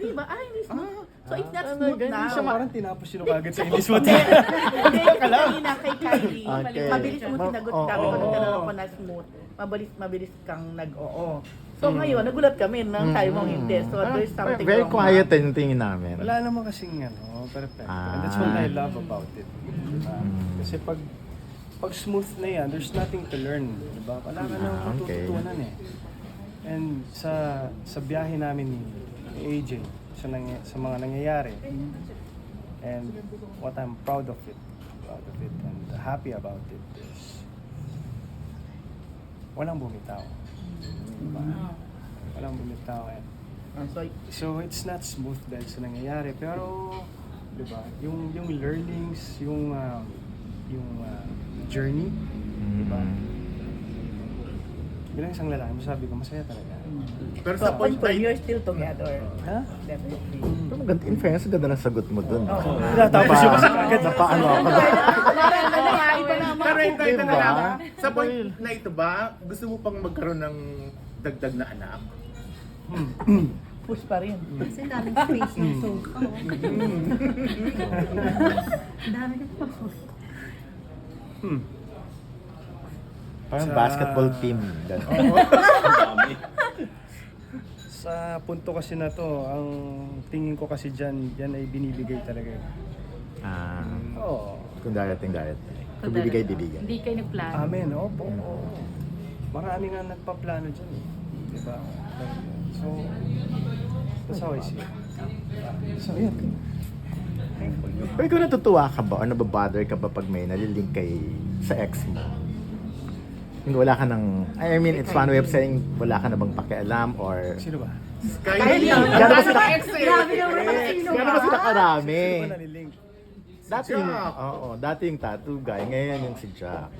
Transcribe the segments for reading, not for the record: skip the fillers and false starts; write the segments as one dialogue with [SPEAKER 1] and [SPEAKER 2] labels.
[SPEAKER 1] Hindi ba? Hindi smooth. So it's not smooth
[SPEAKER 2] Hindi
[SPEAKER 1] now.
[SPEAKER 2] siya parang tinapos yun agad sa English mo.
[SPEAKER 1] Hindi, kanina kay Kylie.
[SPEAKER 3] Okay.
[SPEAKER 1] Mabilis mo sinagot.
[SPEAKER 3] Oo,
[SPEAKER 1] Sabi ko
[SPEAKER 3] oo,
[SPEAKER 1] nung
[SPEAKER 3] oo.
[SPEAKER 1] tinanong ko na smooth. Mabilis kang nag-oo. So ngayon, nagulat kami nang tayo mong hindi. So there's something
[SPEAKER 3] Very
[SPEAKER 1] wrong.
[SPEAKER 3] quiet din yung tingin namin.
[SPEAKER 2] Wala naman kasing perfect. And that's what I love about it. Diba? Kasi pag smooth na yan, there's nothing to learn. Diba? Wala ka nang
[SPEAKER 3] okay.
[SPEAKER 2] matututunan eh. And sa biyahe namin ni AJ, sa mga nangyayari, and what I'm proud of it and happy about it is walang bumitaw. Diba? Walang bumitaw eh. So it's not smooth dahil sa nangyayari, pero diba, yung learnings, yung journey, diba? Bilang isang lalaki, masabi ko masaya talaga.
[SPEAKER 1] Pero sa point ko, you're still together.
[SPEAKER 2] Ha?
[SPEAKER 1] Definitely.
[SPEAKER 3] Pero maganda, in fairness, ganda ng sagot mo dun.
[SPEAKER 2] Tapos yung kasi agad
[SPEAKER 3] Napaano ako.
[SPEAKER 4] Pero ito
[SPEAKER 3] Diba?
[SPEAKER 4] na lang. Sa point na ito ba, gusto mo pang magkaroon ng dagdag na anak?
[SPEAKER 1] Push pa rin.
[SPEAKER 5] Kasi daming space ng sofa. Dami na pa.
[SPEAKER 3] Parang
[SPEAKER 2] Sa-
[SPEAKER 3] basketball team.
[SPEAKER 2] Sa punto kasi na to, ang tingin ko kasi yan ay binibigay talaga. Oo.
[SPEAKER 3] Kung darating. Kung bibigay.
[SPEAKER 5] Hindi kayo nagplano.
[SPEAKER 2] Amen, opo. Marami nga nagpaplano dyan eh. Diba? So, that's how I see it. So, yun.
[SPEAKER 3] Pero ikaw natutuwa ka ba o nababother ka ba pag may nalilink kay sa ex mo? Yung wala ka ng, I mean, it's one way of saying wala ka na bang pakialam or
[SPEAKER 2] Sino ba?
[SPEAKER 4] Kylie!
[SPEAKER 3] Gano'n ba sila,
[SPEAKER 5] Grabe naman ang sino
[SPEAKER 3] gano'n ba sila karami?
[SPEAKER 2] Sino ba nalilink?
[SPEAKER 3] Dati yung,
[SPEAKER 4] Jack.
[SPEAKER 3] dati yung tattoo guy, ngayon yung si Jack.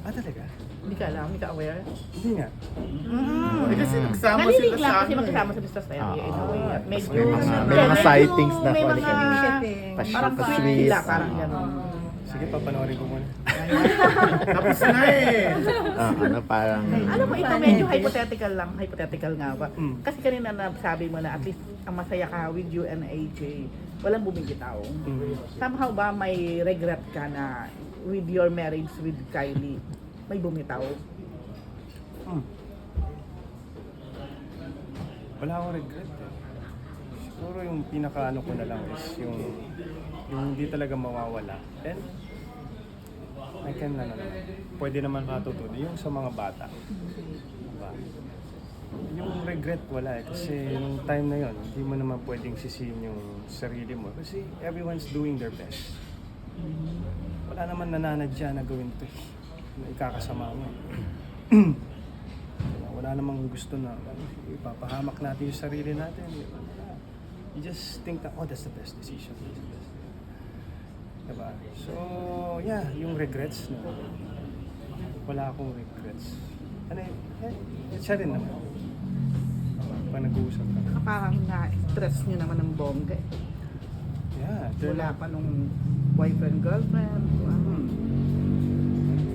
[SPEAKER 2] Talaga?
[SPEAKER 1] Hindi ka alam, hindi ka aware.
[SPEAKER 2] Hindi nga.
[SPEAKER 4] Eh, kasi nagsama sila
[SPEAKER 1] Nalilink lang
[SPEAKER 4] sa
[SPEAKER 1] kasi
[SPEAKER 4] ano
[SPEAKER 1] magkasama
[SPEAKER 4] eh.
[SPEAKER 1] sa business tayo.
[SPEAKER 3] Oo.
[SPEAKER 1] In a way. At medyo,
[SPEAKER 3] May mga sightings na
[SPEAKER 1] may
[SPEAKER 3] funny
[SPEAKER 1] mga,
[SPEAKER 3] kami.
[SPEAKER 1] parang
[SPEAKER 3] Pa-sweet.
[SPEAKER 1] sila, parang gano'n.
[SPEAKER 2] Sige, papanoorin ko muna.
[SPEAKER 4] Tapos na eh.
[SPEAKER 3] Parang,
[SPEAKER 1] Alam mo, ito medyo hypothetical nga ba?
[SPEAKER 2] Mm.
[SPEAKER 1] Kasi kanina nasabi mo na at least ang masaya ka with you and AJ, walang bumibitaw. Somehow ba may regret ka na with your marriage with Kylie, may bumitaw?
[SPEAKER 2] Wala akong regret eh. Siguro yung pinakaano ko na lang is yung hindi talaga mawawala. And I can pwede naman matutunan yung sa mga bata. Diba? Yung regret wala eh. Kasi yung time na yon hindi mo naman pwedeng sisihin yung sarili mo. Kasi everyone's doing their best. Wala naman nananadya na gawin ito na ikakasama mo. Wala namang gusto na ipapahamak natin yung sarili natin. You just think that, that's the best decision. That's the best. Diba? So, yeah, yung regrets, wala akong regrets. Siya rin naman. Pag nag-uusap ka.
[SPEAKER 1] Parang na-stress nyo naman ng bongga eh.
[SPEAKER 2] Yeah,
[SPEAKER 1] Wala pa nung boyfriend, girlfriend.